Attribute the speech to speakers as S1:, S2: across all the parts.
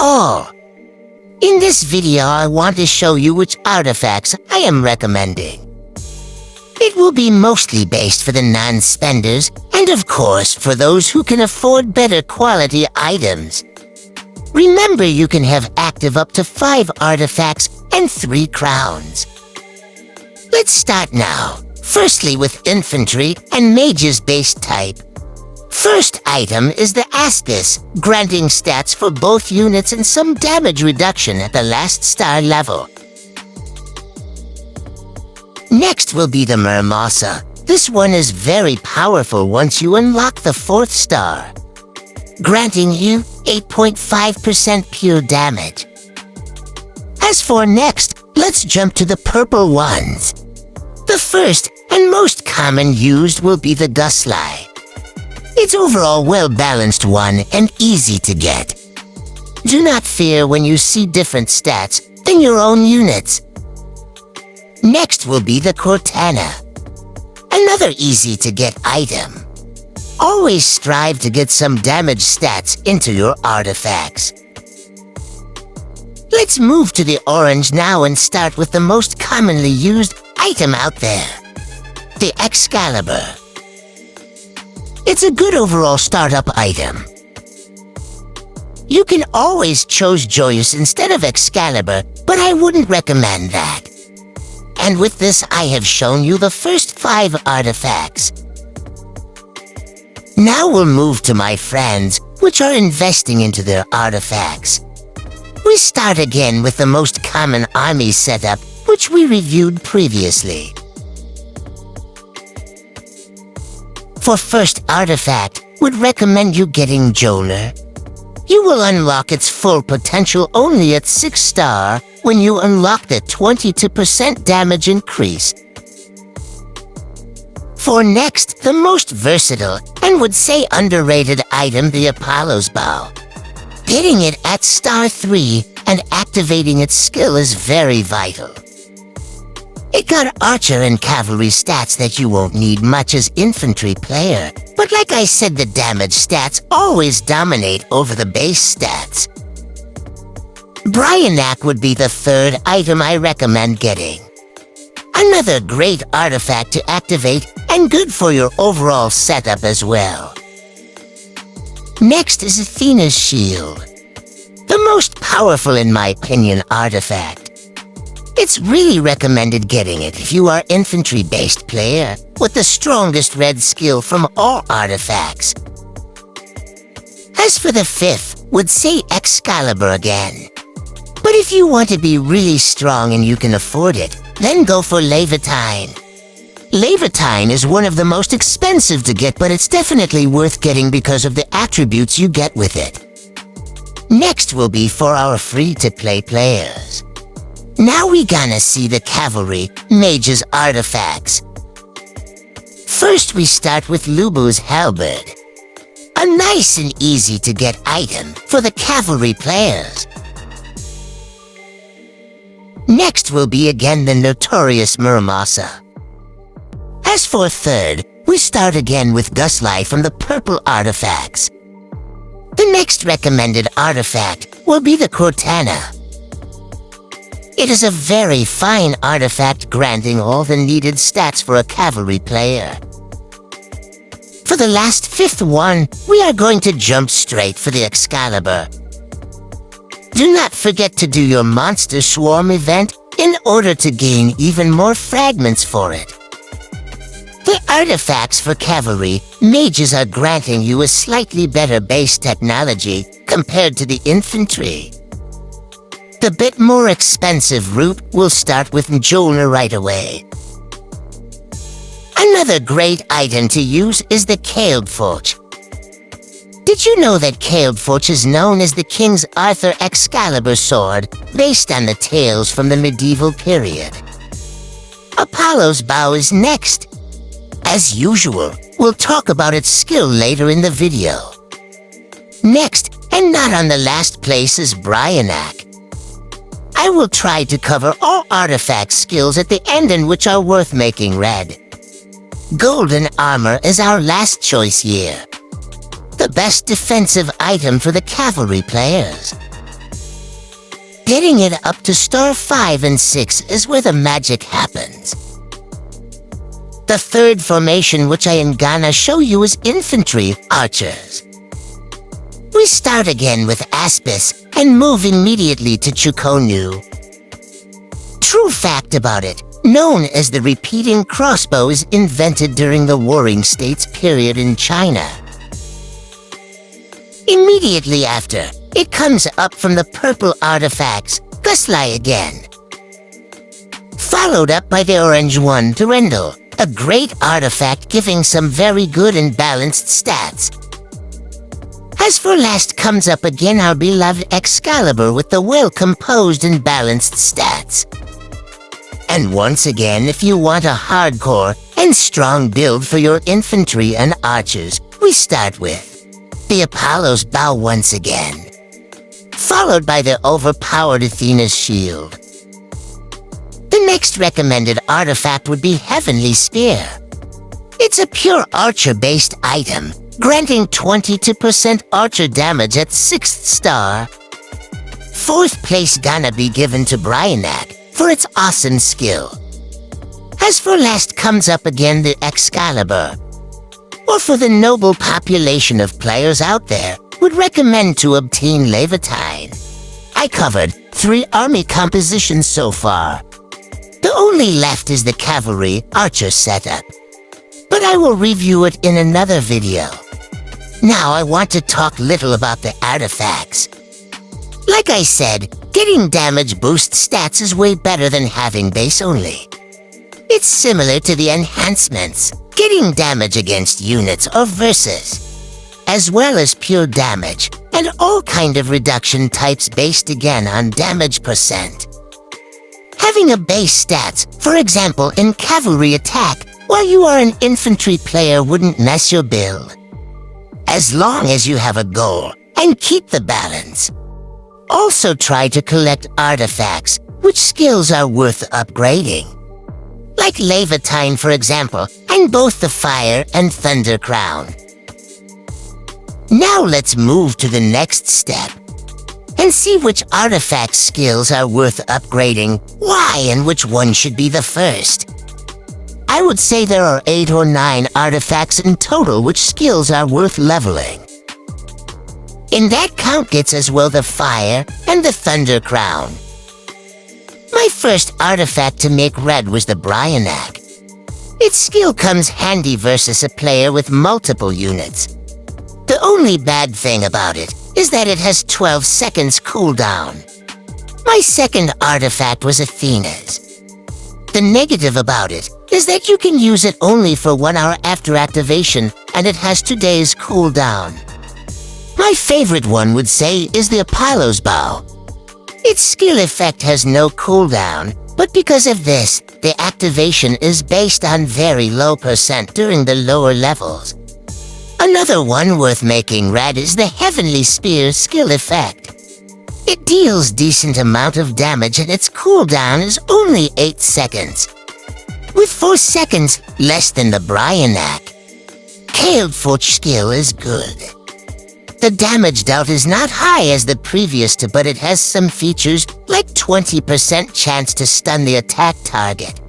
S1: all. In this video, I want to show you which artifacts I am recommending. It will be mostly based for the non-spenders, and of course for those who can afford better quality items. Remember, you can have active up to 5 artifacts and 3 crowns. Let's start now. Firstly with Infantry and Mage's base type. First item is the Ascus, granting stats for both units and some damage reduction at the last star level. Next will be the Mermasa. This one is very powerful once you unlock the 4th star, granting you 8.5% pure damage. As for next, let's jump to the purple ones. The first and most common used will be the Gusli. It's overall well-balanced one and easy to get. Do not fear when you see different stats than your own units. Next will be the Cortana. Another easy-to-get item. Always strive to get some damage stats into your artifacts. Let's move to the orange now and start with the most commonly used item out there, the Excalibur. It's a good overall startup item. You can always choose Joyous instead of Excalibur, but I wouldn't recommend that. And with this, I have shown you the first 5 artifacts. Now we'll move to my friends, which are investing into their artifacts. We start again with the most common army setup, which we reviewed previously. For first artifact, would recommend you getting Joner. You will unlock its full potential only at 6 star when you unlock the 22% damage increase. For next, the most versatile and would say underrated item, the Apollo's Bow. Hitting it at star 3 and activating its skill is very vital. It got Archer and Cavalry stats that you won't need much as Infantry player, but like I said, the damage stats always dominate over the base stats. Bryanak would be the third item I recommend getting. Another great artifact to activate and good for your overall setup as well. Next is Athena's Shield, the most powerful in my opinion artifact. It's really recommended getting it if you are infantry-based player with the strongest red skill from all artifacts. As for the 5th, would say Excalibur again. But if you want to be really strong and you can afford it, then go for Levitine. Levitine is one of the most expensive to get, but it's definitely worth getting because of the attributes you get with it. Next will be for our free-to-play players. Now we gonna see the Cavalry Mage's artifacts. First we start with Lubu's Halberd. A nice and easy to get item for the Cavalry players. Next will be again the notorious Muramasa. As for third, we start again with Gusli from the purple artifacts. The next recommended artifact will be the Cortana. It is a very fine artifact granting all the needed stats for a Cavalry player. For the last 5th one, we are going to jump straight for the Excalibur. Do not forget to do your Monster Swarm event in order to gain even more fragments for it. The artifacts for Cavalry Mages are granting you a slightly better base technology compared to the Infantry. The bit more expensive route will start with Mjolnir right away. Another great item to use is the Caeldforge. Did you know that Caeldforge is known as the King Arthur Excalibur sword, based on the tales from the medieval period? Apollo's Bow is next. As usual, we'll talk about its skill later in the video. Next, and not on the last place, is Bryanak. I will try to cover all artifact skills at the end and which are worth making red. Golden armor is our last choice here. The best defensive item for the cavalry players. Getting it up to star 5 and 6 is where the magic happens. The third formation which I am gonna show you is Infantry Archers. We start again with Aspis and move immediately to Chukonu. True fact about it, known as the repeating crossbow, is invented during the Warring States period in China. Immediately after, it comes up from the purple artifacts, Guslai again. Followed up by the orange one, Durendal, a great artifact giving some very good and balanced stats. As for last comes up again our beloved Excalibur with the well-composed and balanced stats. And once again, if you want a hardcore and strong build for your infantry and archers, we start with the Apollo's Bow once again, followed by the overpowered Athena's Shield. The next recommended artifact would be Heavenly Spear. It's a pure archer-based item, granting 22% archer damage at 6th star. 4th place gonna be given to Bryanak for its awesome skill. As for last comes up again the Excalibur. Or for the noble population of players out there, would recommend to obtain Levitine. I covered 3 army compositions so far. The only left is the Cavalry Archer setup, but I will review it in another video. Now I want to talk little about the artifacts. Like I said, getting damage boost stats is way better than having base only. It's similar to the enhancements, getting damage against units or versus, as well as pure damage, and all kind of reduction types based again on damage percent. Having a base stats, for example in cavalry attack, while you are an infantry player wouldn't mess your build. As long as you have a goal, and keep the balance. Also try to collect artifacts, which skills are worth upgrading. Like Levitine for example, and both the Fire and Thunder Crown. Now let's move to the next step, and see which artifact skills are worth upgrading, why and which one should be the first. I would say there are 8 or 9 artifacts in total which skills are worth leveling. In that count gets as well the Fire and the Thunder Crown. My first artifact to make red was the Bryanak. Its skill comes handy versus a player with multiple units. The only bad thing about it is that it has 12 seconds cooldown. My second artifact was Athena's. The negative about it is that you can use it only for 1 hour after activation, and it has 2 days cooldown. My favorite one would say is the Apollo's Bow. Its skill effect has no cooldown, but because of this, the activation is based on very low percent during the lower levels. Another one worth making red is the Heavenly Spear skill effect. It deals decent amount of damage and its cooldown is only 8 seconds. With 4 seconds less than the Bryanak. Kailed Forge skill is good. The damage dealt is not high as the previous two, but it has some features like 20% chance to stun the attack target.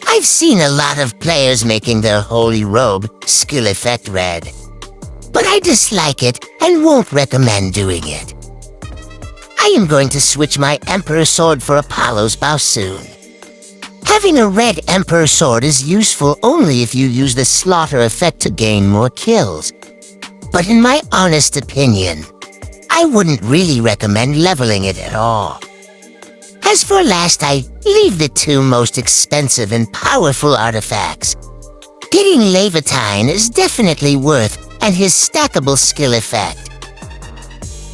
S1: I've seen a lot of players making their Holy Robe skill effect red, but I dislike it and won't recommend doing it. I am going to switch my Emperor Sword for Apollo's Bow soon. Having a red Emperor Sword is useful only if you use the Slaughter effect to gain more kills. But in my honest opinion, I wouldn't really recommend leveling it at all. As for last, I leave the 2 most expensive and powerful artifacts. Getting Levitine is definitely worth, and his stackable skill effect.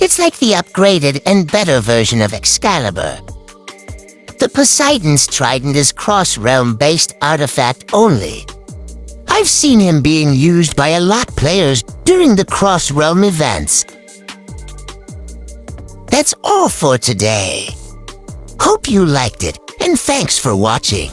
S1: It's like the upgraded and better version of Excalibur. The Poseidon's Trident is cross-realm based artifact only. I've seen him being used by a lot of players during the cross-realm events. That's all for today. Hope you liked it, and thanks for watching.